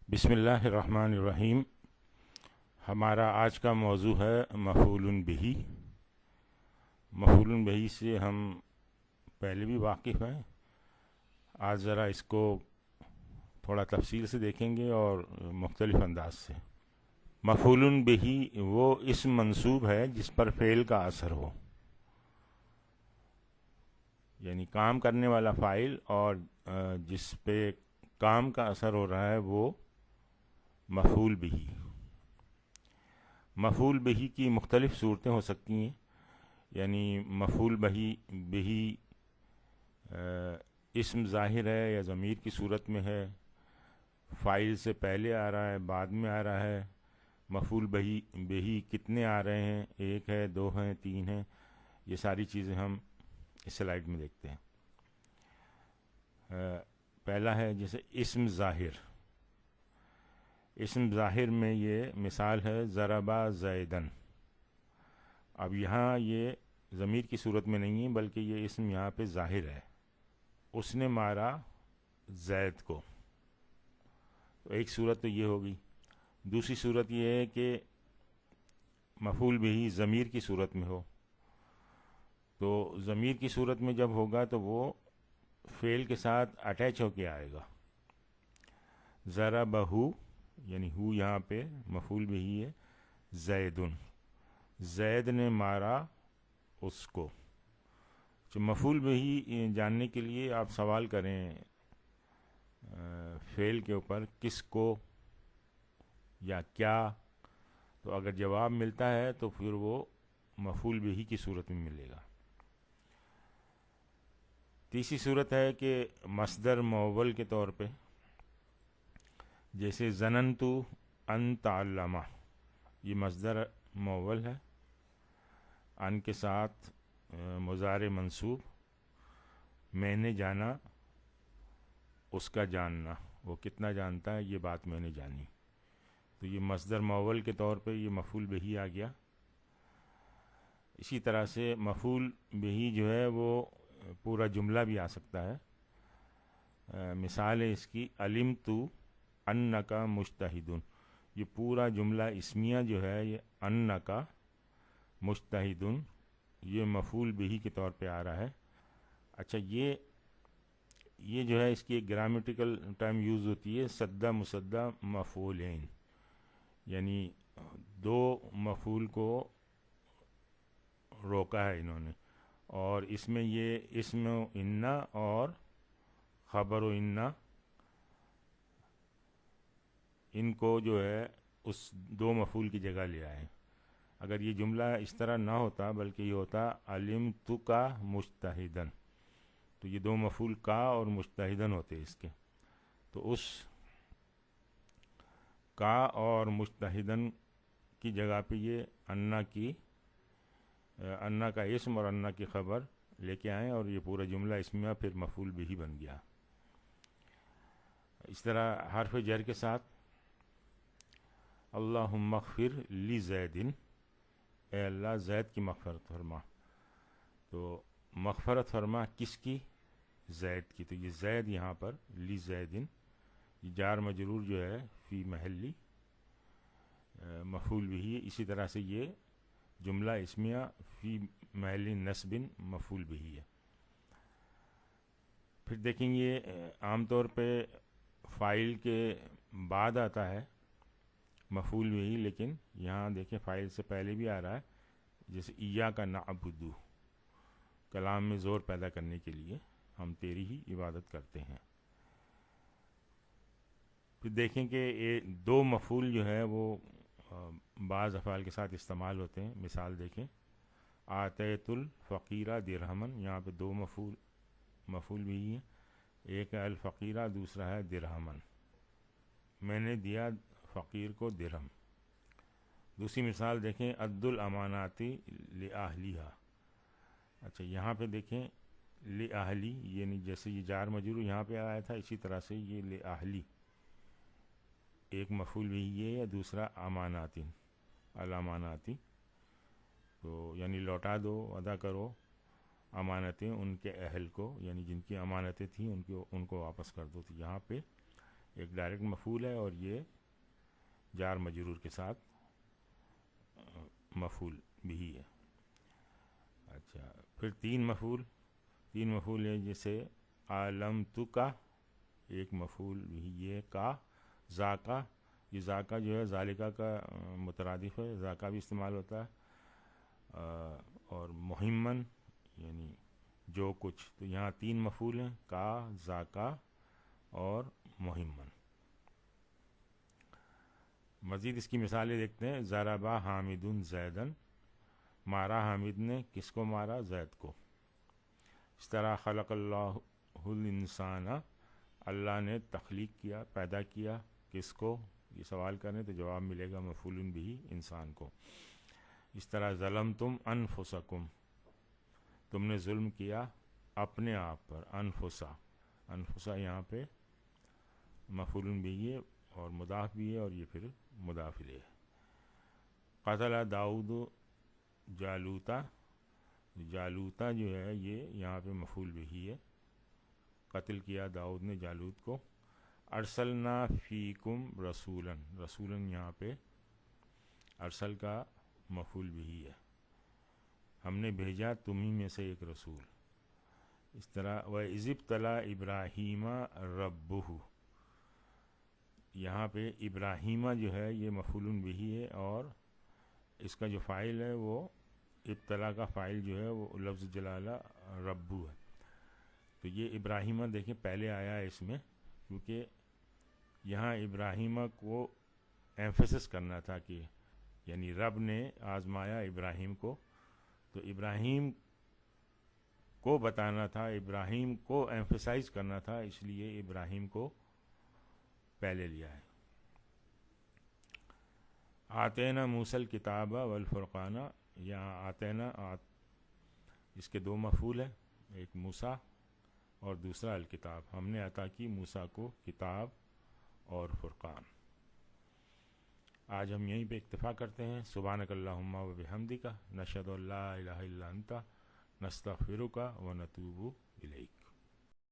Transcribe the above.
بسم اللہ الرحمن الرحیم۔ ہمارا آج کا موضوع ہے مفعول بہ۔ مفعول بہ سے ہم پہلے بھی واقف ہیں، آج ذرا اس کو تھوڑا تفصیل سے دیکھیں گے اور مختلف انداز سے۔ مفعول بہ وہ اسم منصوب ہے جس پر فعل کا اثر ہو، یعنی کام کرنے والا فاعل اور جس پہ کام کا اثر ہو رہا ہے وہ مفعول بہ۔ مفعول بہ کی مختلف صورتیں ہو سکتی ہیں، یعنی مفعول بہ اسم ظاہر ہے یا ضمیر کی صورت میں ہے، فاعل سے پہلے آ رہا ہے بعد میں آ رہا ہے۔ مفعول بہ کتنے آ رہے ہیں، ایک ہے، دو ہیں، تین ہیں، یہ ساری چیزیں ہم اس سلائیڈ میں دیکھتے ہیں۔ پہلا ہے جیسے اسم ظاہر۔ اسم ظاہر میں یہ مثال ہے ضربا زیدن۔ اب یہاں یہ ضمیر کی صورت میں نہیں ہے بلکہ یہ اسم یہاں پہ ظاہر ہے، اس نے مارا زید کو۔ تو ایک صورت تو یہ ہوگی۔ دوسری صورت یہ ہے کہ مفعول بہ ضمیر کی صورت میں ہو، تو ضمیر کی صورت میں جب ہوگا تو وہ فعل کے ساتھ اٹیچ ہو کے آئے گا۔ ضربہ، یعنی ہو یہاں پہ مفعول بہ ہے، زیدن، زید نے مارا اس کو۔ جو مفعول بہ جاننے کے لیے آپ سوال کریں فعل کے اوپر کس کو یا کیا، تو اگر جواب ملتا ہے تو پھر وہ مفعول بہ کی صورت میں ملے گا۔ تیسری صورت ہے کہ مصدر معول کے طور پہ، جیسے ظننت ان تعلم، یہ مصدر معول ہے، ان کے ساتھ مضارع منصوب، میں نے جانا، اس کا جاننا، وہ کتنا جانتا ہے یہ بات میں نے جانی، تو یہ مصدر معول کے طور پہ یہ مفعول بہ آ گیا۔ اسی طرح سے مفعول بہ جو ہے وہ پورا جملہ بھی آ سکتا ہے۔ مثال ہے اس کی علمت انکا مجتہدن، یہ پورا جملہ اسمیہ جو ہے یہ انکا مجتہدن، یہ مفعول بہ کے طور پہ آ رہا ہے۔ اچھا، یہ جو ہے اس کی ایک گرامیٹیکل ٹرم یوز ہوتی ہے سدہ مسدہ مفعولین، یعنی دو مفعول کو روکا ہے انہوں نے، اور اس میں یہ اسم و انا اور خبر و انا، ان کو جو ہے اس دو مفعول کی جگہ لے آئے۔ اگر یہ جملہ اس طرح نہ ہوتا بلکہ یہ ہوتا علمت کا مجتہدن، تو یہ دو مفعول کا اور مجتہدن ہوتے اس کے، تو اس کا اور مجتہدن کی جگہ پہ یہ انا کا اسم اور انا کی خبر لے کے آئیں، اور یہ پورا جملہ اسمیہ پھر مفعول بہ بن گیا۔ اس طرح حرف جر کے ساتھ اللہم اغفر لزید، اے اللہ زید کی مغفرت فرما، تو مغفرت فرما کس کی؟ زید کی، تو یہ زید یہاں پر لزیدن، یہ جار مجرور جو ہے فی محلی مفعول بہ، اسی طرح سے یہ جملہ اسمیہ فی محل نصب مفعول بہ ہے۔ پھر دیکھیں گے عام طور پہ فاعل کے بعد آتا ہے مفعول بہ، لیکن یہاں دیکھیں فاعل سے پہلے بھی آ رہا ہے، جیسے ایاک نعبد، کلام میں زور پیدا کرنے کے لیے ہم تیری ہی عبادت کرتے ہیں۔ پھر دیکھیں کہ یہ دو مفعول جو ہے وہ بعض افعال کے ساتھ استعمال ہوتے ہیں۔ مثال دیکھیں آتیت الفقیرہ درہمن، یہاں پہ دو مفعول بھی ہیں، ایک ہے الفقیرہ، دوسرا ہے درہمن، میں نے دیا فقیر کو درہم۔ دوسری مثال دیکھیں اد الاماناتی لأہلیہا، اچھا یہاں پہ دیکھیں لأہلی، یعنی جیسے یہ جار مجرور یہاں پہ آیا تھا اسی طرح سے یہ لأہلی، ایک مفعول بھی یہ ہے، دوسرا اماناتی، الاماناتی، تو یعنی لوٹا دو، ادا کرو امانتیں ان کے اہل کو، یعنی جن کی امانتیں تھیں ان کو واپس کر دو، تو یہاں پہ ایک ڈائریکٹ مفعول ہے اور یہ جار مجرور کے ساتھ مفعول بھی ہے. اچھا پھر تین مفعول ہے جیسے علمتو کا ایک مفعول بھی یہ کا. ذاکا یہ ذاکا جو ہے ذالکا کا مترادف ہے, ذاکا بھی استعمال ہوتا ہے. اور مہمن یعنی جو کچھ, تو یہاں تین مفعول ہیں کا, ذاکا اور مہمن. مزید اس کی مثالیں دیکھتے ہیں. ضربا حامد زیدن, مارا حامد نے کس کو مارا؟ زید کو. اس طرح خلق اللہ الانسان, اللہ نے تخلیق کیا, پیدا کیا کس کو؟ یہ سوال کریں تو جواب ملے گا مفعول بھی انسان کو. اس طرح ظلمتم انفسکم, تم نے ظلم کیا اپنے آپ پر. انفسا یہاں پہ مفعول بھی ہے اور مضاف بھی ہے اور یہ پھر مضاف الیہ ہے. قتل داؤد جالوتا, جالوتا جو ہے یہ یہاں پہ مفعول بھی ہے, قتل کیا داؤد نے جالوت کو. ارسلنا فیکم رسولا, رسولا یہاں پہ ارسل کا مفعول بھی ہے, ہم نے بھیجا تمہیں میں سے ایک رسول. اس طرح وَإِذِ ابْتَلَىٰ إِبْرَاهِيمَ رَبُّهُ, یہاں پہ ابراہیمہ جو ہے یہ مفعول بھی ہے اور اس کا جو فاعل ہے وہ ابتلا کا فاعل جو ہے وہ لفظ جلالہ ربو ہے. تو یہ ابراہیمہ دیکھیں پہلے آیا ہے اس میں, کیونکہ یہاں ابراہیمہ کو ایمفیسس کرنا تھا کہ یعنی رب نے آزمایا ابراہیم کو, تو ابراہیم کو بتانا تھا, ابراہیم کو ایمفیسائز کرنا تھا, اس لیے ابراہیم کو پہلے لیا ہے. آتینا موسیٰ الکتاب والفرقان, یہاں آتینا اس کے دو مفعول ہیں, ایک موسیٰ اور دوسرا الکتاب. ہم نے عطا کی موسیٰ کو کتاب اور فرقان. آج ہم یہیں پہ اکتفا کرتے ہیں. سبحانک اللہم و بحمدک, نشہد ان لا الہ الا انت, نستغفرک و نتوب الیک.